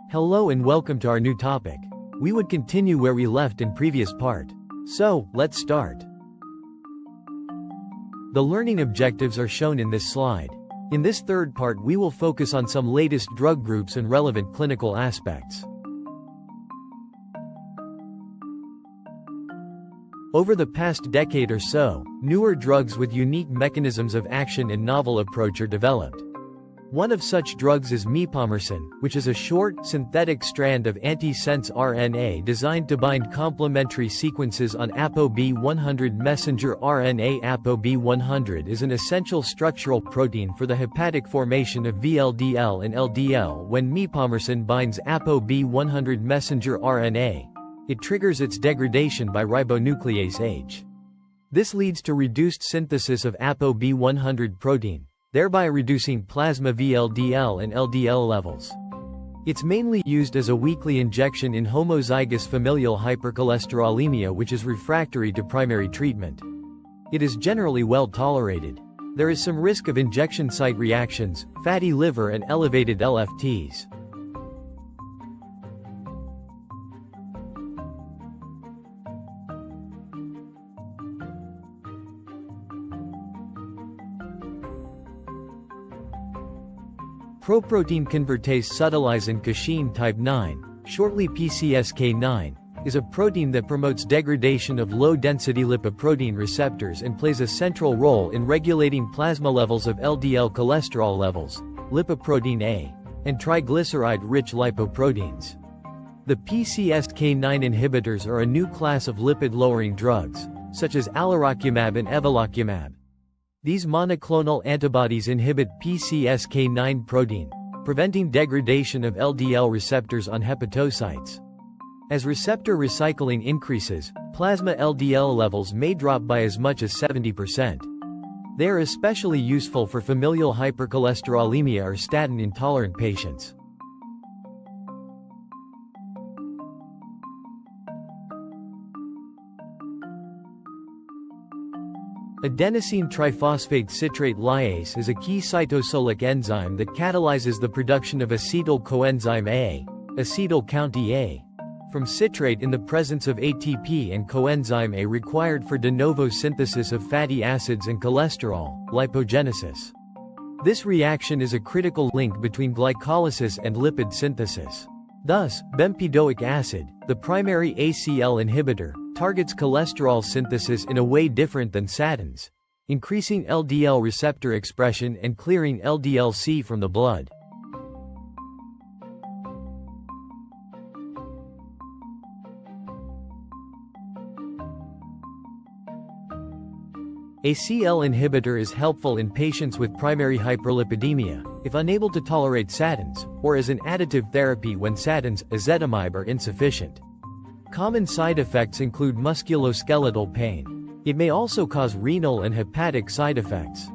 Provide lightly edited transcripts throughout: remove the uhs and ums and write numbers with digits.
Hello and welcome to our new topic. We would continue where we left in previous part. So, let's start. The learning objectives are shown in this slide. In this third part we will focus on some latest drug groups and relevant clinical aspects. Over the past decade or so, newer drugs with unique mechanisms of action and novel approach are developed. One of such drugs is mipomersen, which is a short, synthetic strand of antisense RNA designed to bind complementary sequences on ApoB100 messenger RNA. ApoB100 is an essential structural protein for the hepatic formation of VLDL and LDL. When mipomersen binds ApoB100 messenger RNA, it triggers its degradation by ribonuclease H. This leads to reduced synthesis of ApoB100 protein, thereby reducing plasma VLDL and LDL levels. It's mainly used as a weekly injection in homozygous familial hypercholesterolemia, which is refractory to primary treatment. It is generally well tolerated. There is some risk of injection site reactions, fatty liver and elevated LFTs. Proprotein convertase subtilisin casein type 9, shortly PCSK9, is a protein that promotes degradation of low-density lipoprotein receptors and plays a central role in regulating plasma levels of LDL cholesterol levels, lipoprotein A, and triglyceride-rich lipoproteins. The PCSK9 inhibitors are a new class of lipid-lowering drugs, such as alirocumab and evolocumab. These monoclonal antibodies inhibit PCSK9 protein, preventing degradation of LDL receptors on hepatocytes. As receptor recycling increases, plasma LDL levels may drop by as much as 70%. They are especially useful for familial hypercholesterolemia or statin-intolerant patients. Adenosine triphosphate citrate lyase is a key cytosolic enzyme that catalyzes the production of acetyl coenzyme A, acetyl county A, from citrate in the presence of ATP and coenzyme A required for de novo synthesis of fatty acids and cholesterol, lipogenesis. This reaction is a critical link between glycolysis and lipid synthesis. Thus, bempedoic acid, the primary ACL inhibitor, targets cholesterol synthesis in a way different than statins, increasing LDL receptor expression and clearing LDL-C from the blood. A CL inhibitor is helpful in patients with primary hyperlipidemia, if unable to tolerate statins, or as an additive therapy when statins, ezetimibe, are insufficient. Common side effects include musculoskeletal pain. It may also cause renal and hepatic side effects.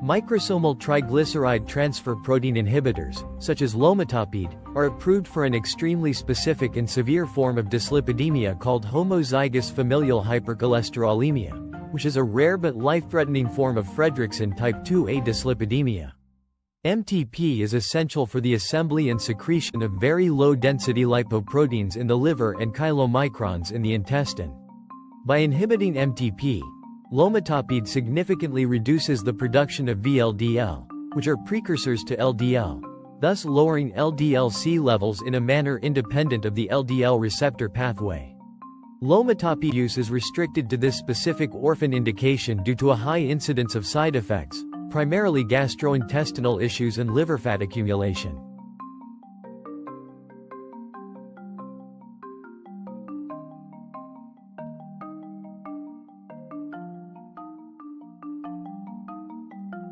Microsomal triglyceride transfer protein inhibitors, such as lomatopide, are approved for an extremely specific and severe form of dyslipidemia called homozygous familial hypercholesterolemia, which is a rare but life-threatening form of Fredrickson type 2A dyslipidemia. MTP is essential for the assembly and secretion of very low-density lipoproteins in the liver and chylomicrons in the intestine. By inhibiting MTP, lomatopide significantly reduces the production of VLDL, which are precursors to LDL, thus lowering LDL-C levels in a manner independent of the LDL receptor pathway. Lomatopide use is restricted to this specific orphan indication due to a high incidence of side effects, primarily gastrointestinal issues and liver fat accumulation.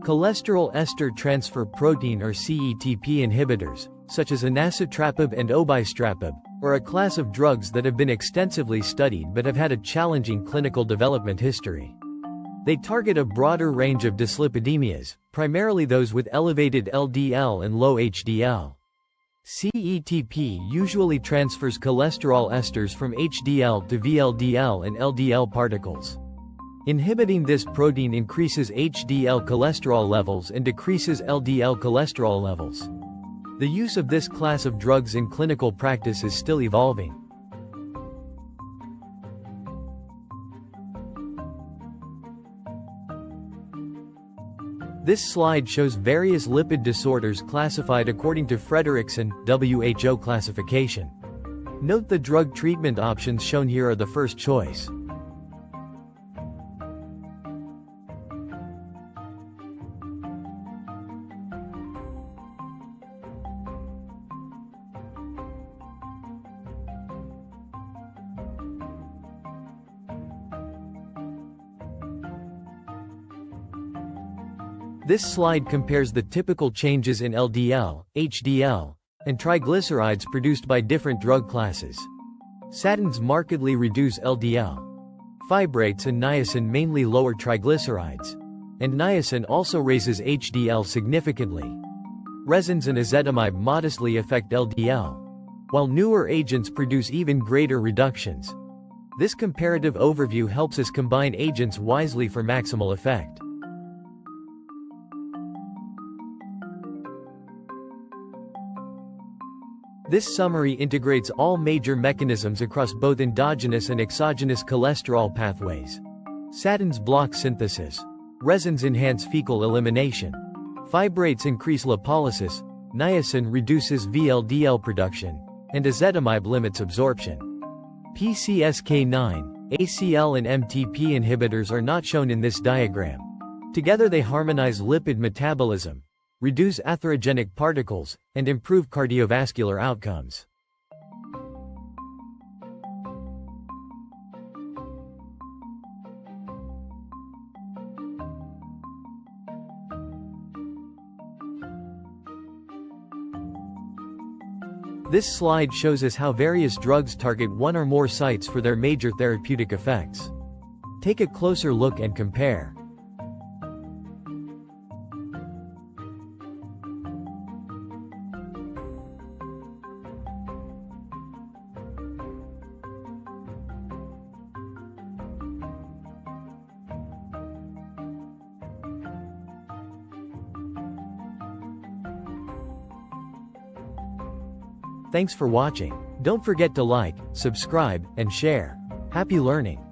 Cholesterol ester transfer protein or CETP inhibitors, such as anacetrapib and obistrapib, are a class of drugs that have been extensively studied but have had a challenging clinical development history. They target a broader range of dyslipidemias, primarily those with elevated LDL and low HDL. CETP usually transfers cholesterol esters from HDL to VLDL and LDL particles. Inhibiting this protein increases HDL cholesterol levels and decreases LDL cholesterol levels. The use of this class of drugs in clinical practice is still evolving. This slide shows various lipid disorders classified according to Frederickson, WHO classification. Note the drug treatment options shown here are the first choice. This slide compares the typical changes in LDL, HDL, and triglycerides produced by different drug classes. Statins markedly reduce LDL. Fibrates and niacin mainly lower triglycerides. And niacin also raises HDL significantly. Resins and ezetimibe modestly affect LDL, while newer agents produce even greater reductions. This comparative overview helps us combine agents wisely for maximal effect. This summary integrates all major mechanisms across both endogenous and exogenous cholesterol pathways. Statins block synthesis. Resins enhance fecal elimination. Fibrates increase lipolysis. Niacin reduces VLDL production. And ezetimibe limits absorption. PCSK9, ACL and MTP inhibitors are not shown in this diagram. Together they harmonize lipid metabolism, reduce atherogenic particles, and improve cardiovascular outcomes. This slide shows us how various drugs target one or more sites for their major therapeutic effects. Take a closer look and compare. Thanks for watching. Don't forget to like, subscribe, and share. Happy learning!